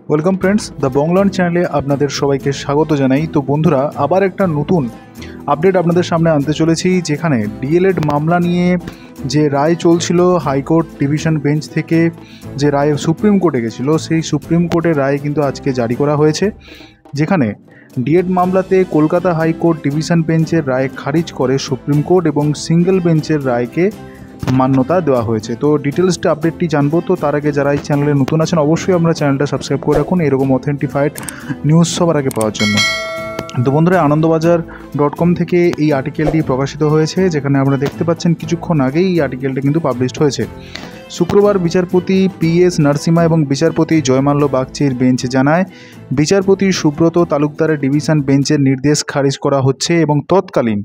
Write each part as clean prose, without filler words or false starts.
Welcome friends, the বংলার্ন চ্যানেলে আপনাদের সবাইকে স্বাগত জানাই। তো বন্ধুরা, আবার একটা নতুন আপডেট আপনাদের সামনে আনতে চলেছি, যেখানে ডিএলএড মামলা নিয়ে যে রায় চলছিল হাইকোর্ট ডিভিশন বেঞ্চ থেকে, যে রায় সুপ্রিম কোর্টে গেছিলো, সেই সুপ্রিম কোর্টের রায় কিন্তু আজকে জারি করা হয়েছে, যেখানে ডিএড মামলাতে কলকাতা হাইকোর্ট ডিভিশন বেঞ্চের রায় খারিজ করে সুপ্রিম কোর্ট এবং সিঙ্গেল বেঞ্চের রায়কে মান্যতা দেওয়া হয়েছে। তো ডিটেলসটা আপডেটটি জানবো। তো তার আগে যারা এই চ্যানেলে নতুন আছেন, অবশ্যই আমরা চ্যানেলটা সাবস্ক্রাইব করে রাখুন এরকম অথেন্টিফাইড নিউজ সবার আগে পাওয়ার জন্য। তো বন্ধুরা, আনন্দবাজার.com থেকে এই আর্টিকেলটি প্রকাশিত হয়েছে, যেখানে আপনারা দেখতে পাচ্ছেন কিছুক্ষণ আগেই এই আর্টিকেলটি কিন্তু পাবলিশড হয়েছে। শুক্রবার বিচারপতি PS নরসিমা এবং বিচারপতি জয়মাল্য বাগচির বেঞ্চ জানায়, বিচারপতি সুব্রত তালুকদারের ডিভিশন বেঞ্চের নির্দেশ খারিজ করা হচ্ছে এবং তৎকালীন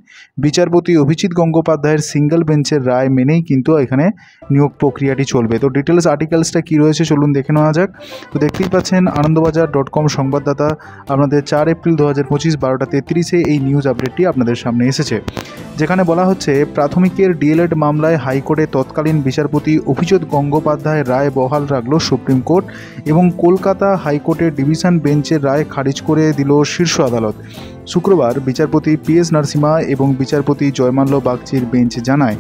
বিচারপতি অভিজিৎ গঙ্গোপাধ্যায়ের সিঙ্গেল বেঞ্চের রায় মেনেই কিন্তু এখানে নিয়োগ প্রক্রিয়াটি চলবে। তো ডিটেলস আর্টিকেলসটা কী রয়েছে চলুন দেখে নেওয়া যাক। তো দেখতেই পাচ্ছেন, আনন্দবাজার.com সংবাদদাতা আপনাদের 4 এপ্রিল 2025 12:33 এই নিউজ আপডেটটি আপনাদের সামনে এসেছে, যেখানে বলা হচ্ছে, প্রাথমিকের ডিএলএড মামলায় হাইকোর্টে তৎকালীন বিচারপতি অভিজিৎ গঙ্গোপাধ্যায়ের রায় বহাল রাখল সুপ্রিম কোর্ট এবং কলকাতা হাইকোর্টের ডিভিশন বেঞ্চের রায় খারিজ করে দিল শীর্ষ আদালত। শুক্রবার বিচারপতি PS নরসিমা এবং বিচারপতি জয়মাল্য বাগচির বেঞ্চ জানায়,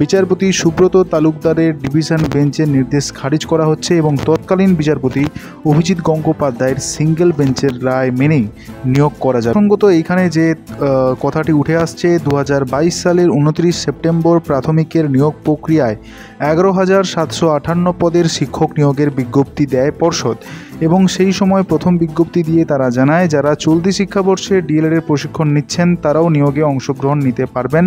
বিচারপতি সুব্রত তালুকদারের ডিভিশন বেঞ্চের নির্দেশ খারিজ করা হচ্ছে এবং তৎকালীন বিচারপতি অভিজিৎ গঙ্গোপাধ্যায়ের সিঙ্গেল বেঞ্চের রায় মেনেই নিয়োগ করা যায়। প্রসঙ্গত এইখানে যে কথাটি উঠে আসছে, 2022 সালের 29 সেপ্টেম্বর প্রাথমিকের নিয়োগ প্রক্রিয়ায় 11,758 পদের শিক্ষক নিয়োগের বিজ্ঞপ্তি দেয় পর্ষদ এবং সেই সময় প্রথম বিজ্ঞপ্তি দিয়ে তারা জানায়, যারা চলতি শিক্ষাবর্ষে ডিএলএডের প্রশিক্ষণ নিচ্ছেন তারাও নিয়োগে অংশগ্রহণ নিতে পারবেন।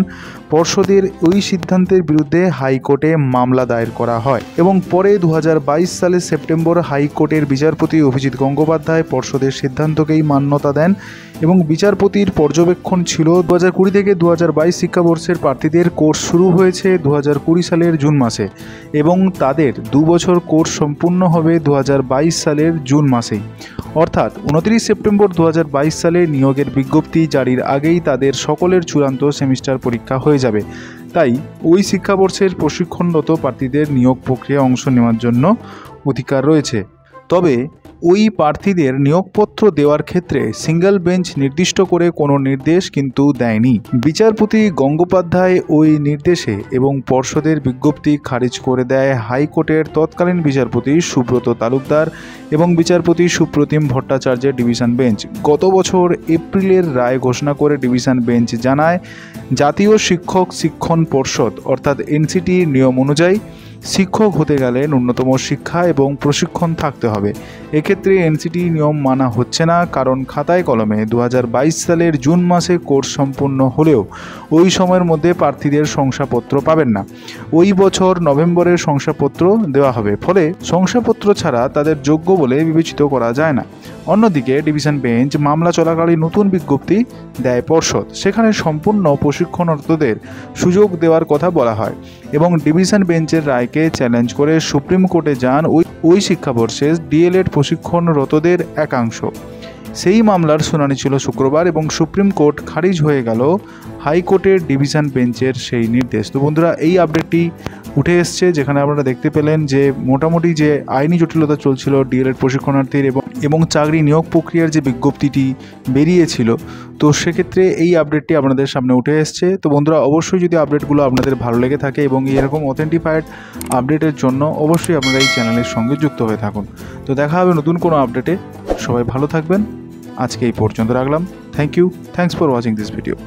পর্ষদের ওই সিদ্ধান্তের বিরুদ্ধে হাইকোর্টে মামলা দায়ের করা হয় এবং পরে 2022 সালের সেপ্টেম্বর হাইকোর্টের বিচারপতি অভিজিৎ গঙ্গোপাধ্যায় পর্ষদের সিদ্ধান্তকেই মান্যতা দেন এবং বিচারপতির পর্যবেক্ষণ ছিল 2020 থেকে 2022 শিক্ষাবর্ষের প্রার্থীদের কোর্স শুরু হয়েছে 2020 সালের জুন মাসে এবং তাদের 2 বছর কোর্স সম্পূর্ণ হবে 2022 সালের জুন মাসেই, অর্থাৎ 29 সেপ্টেম্বর 2022 সালে নিয়োগের বিজ্ঞপ্তি জারির আগেই তাদের সকলের চূড়ান্ত সেমিস্টার পরীক্ষা হয়ে যাবে। তাই ওই শিক্ষাবর্ষের প্রশিক্ষণরত প্রার্থীদের নিয়োগ প্রক্রিয়ায় অংশ নেওয়ার জন্য অধিকার রয়েছে। তবে ওই প্রার্থীদের নিয়োগপত্র দেওয়ার ক্ষেত্রে সিঙ্গেল বেঞ্চ নির্দিষ্ট করে কোনো নির্দেশ কিন্তু দেয়নি। বিচারপতি গঙ্গোপাধ্যায় ওই নির্দেশে এবং পর্ষদের বিজ্ঞপ্তি খারিজ করে দেয় হাইকোর্টের তৎকালীন বিচারপতি সুব্রত তালুকদার এবং বিচারপতি সুপ্রতিম ভট্টাচার্যের ডিভিশন বেঞ্চ। গত বছর এপ্রিলের রায় ঘোষণা করে ডিভিশন বেঞ্চ জানায়, জাতীয় শিক্ষক শিক্ষণ পর্ষদ অর্থাৎ NCT নিয়ম অনুযায়ী শিক্ষক হতে গেলে ন্যূনতম শিক্ষা এবং প্রশিক্ষণ থাকতে হবে। এক্ষেত্রে NCT নিয়ম মানা হচ্ছে না, কারণ খাতায় কলমে 2022 সালের জুন মাসে কোর্স সম্পূর্ণ হলেও ওই সময়ের মধ্যে প্রার্থীদের শংসাপত্র পাবেন না। ওই বছর নভেম্বরের শংসাপত্র দেওয়া হবে, ফলে শংসাপত্র ছাড়া তাদের যোগ্য বলে বিবেচিত করা যায় না। অন্যদিকে ডিভিশন বেঞ্চ মামলা চলাকালীন নতুন বিজ্ঞপ্তি দেয় পর্ষদ, সেখানে সম্পূর্ণ প্রশিক্ষণরতদের সুযোগ দেওয়ার কথা বলা হয় এবং ডিভিশন বেঞ্চের রায়কে চ্যালেঞ্জ করে সুপ্রিম কোর্টে যান ওই শিক্ষাবর্ষে ডিএলএড প্রশিক্ষণরতদের একাংশ। সেই মামলার শুনানি ছিল শুক্রবার এবং সুপ্রিম কোর্ট খারিজ হয়ে গেল হাইকোর্টের ডিভিশন বেঞ্চের সেই নির্দেশ। তো বন্ধুরা, এই আপডেটটি উঠে এসছে, যেখানে আপনারা দেখতে পেলেন যে মোটামুটি যে আইনি জটিলতা চলছিল ডিএলএড প্রশিক্ষণার্থীর এবং চাকরি নিয়োগ প্রক্রিয়ার যে বিজ্ঞপ্তিটি বেরিয়েছিল, তো সেক্ষেত্রে এই আপডেটটি আপনাদের সামনে উঠে এসছে। তো বন্ধুরা, অবশ্যই যদি আপডেটগুলো আপনাদের ভালো লেগে থাকে এবং এরকম অথেন্টিফাইড আপডেটের জন্য অবশ্যই আপনারা এই চ্যানেলের সঙ্গে যুক্ত হয়ে থাকুন। তো দেখা হবে নতুন কোনো আপডেটে। সবাই ভালো থাকবেন। আজকে এই পর্যন্ত রাখলাম। Thanks for watching this video.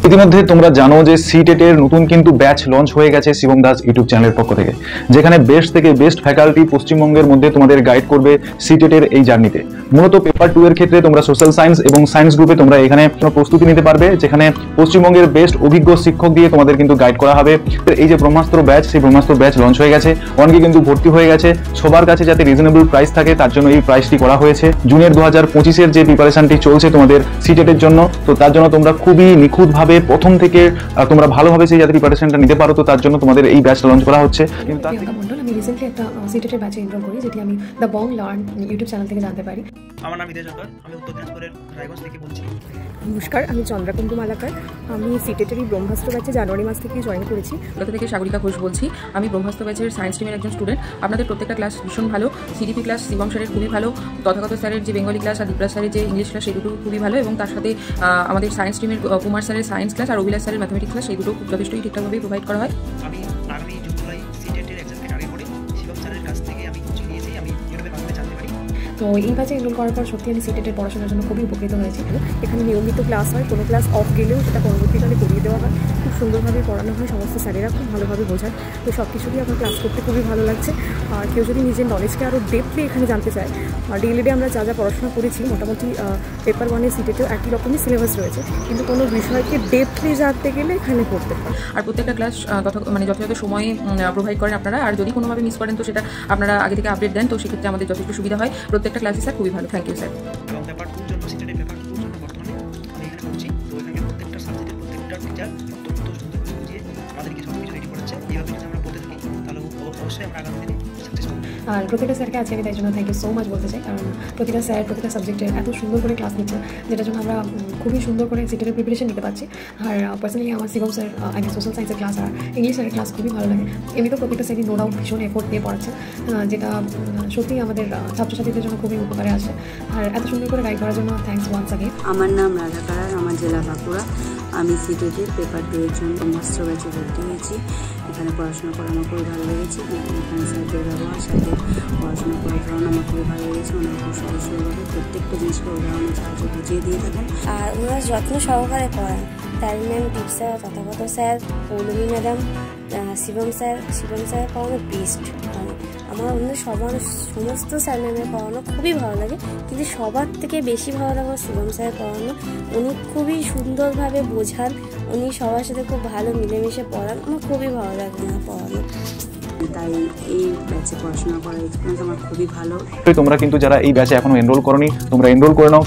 ইতিমধ্যে তোমরা জানো যে সিটেট এর নতুন কিন্তু ব্যাচ লঞ্চ হয়ে গেছে শিবম দাস ইউটিউব চ্যানেলের পক্ষ থেকে, যেখানে বেস্ট থেকে বেস্ট ফ্যাকাল্টি পশ্চিমবঙ্গের মধ্যে তোমাদের গাইড করবে সিটেট এর এই জার্নিতে। মূলত পেপার 2 এর ক্ষেত্রে তোমরা সোশ্যাল সায়েন্স এবং সায়েন্স গ্রুপে তোমরা এখানে প্রস্তুতি নিতে পারবে, যেখানে পশ্চিমবঙ্গের বেস্ট অভিজ্ঞ শিক্ষক দিয়ে তোমাদের কিন্তু গাইড করা হবে। এই যে ব্রহ্মাস্ত্র ব্যাচ, সেই ব্রহ্মাস্ত্র ব্যাচ লঞ্চ হয়ে গেছে, অনেকে কিন্তু ভর্তি হয়ে গেছে। সবার কাছে যাতে রিজনেবল প্রাইস থাকে তার জন্য এই প্রাইসটি করা হয়েছে। জুনের 2025 এর যে প্রিপারেশনটি চলছে তোমাদের সিটেট এর জন্য, তো তার জন্য তোমরা খুবই নিখুঁতভাবে প্রথম থেকে তোমরা ভালোভাবে সেই যাতে প্রিপারেশনটা নিতে পারো, তো তার জন্য তোমাদের এই ব্যাচ লঞ্চ করা হচ্ছে। কিন্তু আমি রিসেন্টলি একটা সিটেটের ব্যাচে এনরোল করি, যেটি আমি the Bong learn YouTube channel থেকে জানতে পারি। আমার নাম বিদেশ সরকার, আমি উত্তর দিনাজপুরের রায়গঞ্জ থেকে বলছি। নমস্কার, আমি চন্দ্রাকুণ্ডু মালাকার। আমি সিটেটেরই ব্রহ্মাস্ত্র ব্যাচে জানুয়ারি মাস থেকে জয়েন করেছি। কলকাতা থেকে সাগরিকা ঘোষ বলছি। আমি ব্রহ্মাস্ত্র ব্যাচের সায়েন্স টিমের একজন স্টুডেন্ট। আপনাদের প্রত্যেকটা ক্লাস ভীষণ ভালো। সিডিপি ক্লাস শিবম স্যারের খুবই ভালো, তথাগত স্যারের যে বেঙ্গলি ক্লাস আর দীপরাজ স্যারের যে ইংলিশ ক্লাস সেগুলো খুবই ভালো, এবং তার সাথে আমাদের সায়েন্স টিমের কুমার স্যারের সায়েন্স ক্লাস আর অভিলাষ স্যারের ম্যাথমেটিক্স ক্লাস সেগুলো খুব যথেষ্টই ঠিকঠাকভাবে প্রোভাইড করা হয়। আমি আগামী জুন জুলাই সিটেটের এক্সামকে টার্গেট করে শিবম স্যারের কাছ থেকে আমি কোচিং নিয়েছি, আমি ইউটিউবের মাধ্যমে জানতে পারি। তো এই ব্যাচে এনরোল করার পর সত্যি আমি সিটেটের পড়াশোনার জন্য খুবই উপকৃত হয়েছি। এখানে নিয়মিত ক্লাস হয়, কোনো ক্লাস অফ গেলেও সেটা পরবর্তীকালে করিয়ে দেওয়া হয়। খুব সুন্দরভাবে পড়ানো হয়, সমস্ত স্যারেরা খুব ভালোভাবে বোঝায়। তো সব কিছুরই আমার ক্লাস করতে খুবই ভালো লাগছে। আর কেউ যদি নিজের নলেজকে আরও ডেপলি এখানে জানতে চায়, ডিএলএডে আমরা যা যা পড়াশোনা করেছি মোটামুটি পেপার 1 সিটেটেও একই রকমই সিলেবাস রয়েছে, কিন্তু কোনো বিষয়কে ডেপলি জানতে গেলে এখানে পড়তে হয়। আর প্রত্যেকটা ক্লাস যথাযথ সময়ে প্রোভাইড করেন আপনারা, আর যদি কোনোভাবে মিস করেন তো সেটা আপনারা আগে থেকে আপডেট দেন, তো সেক্ষেত্রে আমাদের যথেষ্ট সুবিধা হয়। প্রত্যেকটা ক্লাসই স্যার খুবই ভালো। Thank you sir. এবং পেপার 2 জন্য সিটেটের পেপার 2 জন্য বর্তমানে আমি এখানে পড়ছি। তো এখানে প্রত্যেকটা সাবজেক্টের প্রত্যেকটা টিচার অত্যন্ত সুন্দরভাবে বুঝিয়ে আমাদেরকে সব কিছু রেডি করেছে। এইভাবে যদি আমরা পড়তে থাকি তাহলে অবশ্যই আমরা আগামী দিনে সাকসেস পাবো। আর প্রত্যেকটা স্যারকে আজকে আমি তাই জন্য থ্যাংক ইউ সো মাচ বলতে চাই, কারণ প্রতিটা স্যার প্রতিটা সাবজেক্টের এত সুন্দর করে ক্লাস নিচ্ছে, যেটার জন্য আমরা খুবই সুন্দর করে সিটেটের প্রিপারেশন নিতে পারছি। আর পার্সোনালি আমার শিবম স্যার সোশ্যাল সায়েন্সের ক্লাস আর ইংলিশ স্যারের ক্লাস খুবই ভালো লাগে। এমনিতেও প্রত্যেকটা স্যারই নো ডাউট ভীষণ এফোর্ট দিয়ে পড়াচ্ছে, যেটা সত্যিই আমাদের ছাত্রছাত্রীদের জন্য খুবই উপকারে আসে। আর এত সুন্দর করে গাইড করার জন্য থ্যাংকস ওয়ান্স আগেন। আমার নাম রাধা কারার, আমার জেলা বাঁকুড়া। আমি সিটেটের পেপার 2 এর জন্য ব্রহ্মাস্ত্র ব্যাচে ভর্তি হয়েছি। এখানে পড়াশোনা করে আমার খুবই ভালো লেগেছে। এখানে স্যারদের ব্যবহার, স্যারদের পড়াশোনা করার কারণ আমার খুবই ভালো লেগেছে। ওনারা খুব সহজ সরলভাবে প্রত্যেকটা জিনিসকে উদাহরণের সাহায্যে বুঝিয়ে দিয়ে থাকেন। আর ওনারা যত্ন সহকারে পড়ান। Tarin ma'am, Deep sir, Tathagata sir, Poulami madam, Shivam sir পড়ানো বেস্ট। আমার অন্য সমস্ত স্যার ম্যামের পড়ানো খুবই ভালো লাগে, কিন্তু সবার থেকে বেশি ভালো লাগে শিবম স্যার পড়ানো। উনি খুবই সুন্দরভাবে বোঝান, উনি সবার সাথে খুব ভালো মিলেমিশে পড়ান। আমার খুবই ভালো লাগে ওনার পড়ানো। তাই এই ব্যাচে পড়াশোনা করার এক্সপিরিয়েন্স আমার খুবই ভালো। তোমরা কিন্তু যারা এই ব্যাচে এখনো এনরোল করোনি, তোমরা এনরোল করে নাও।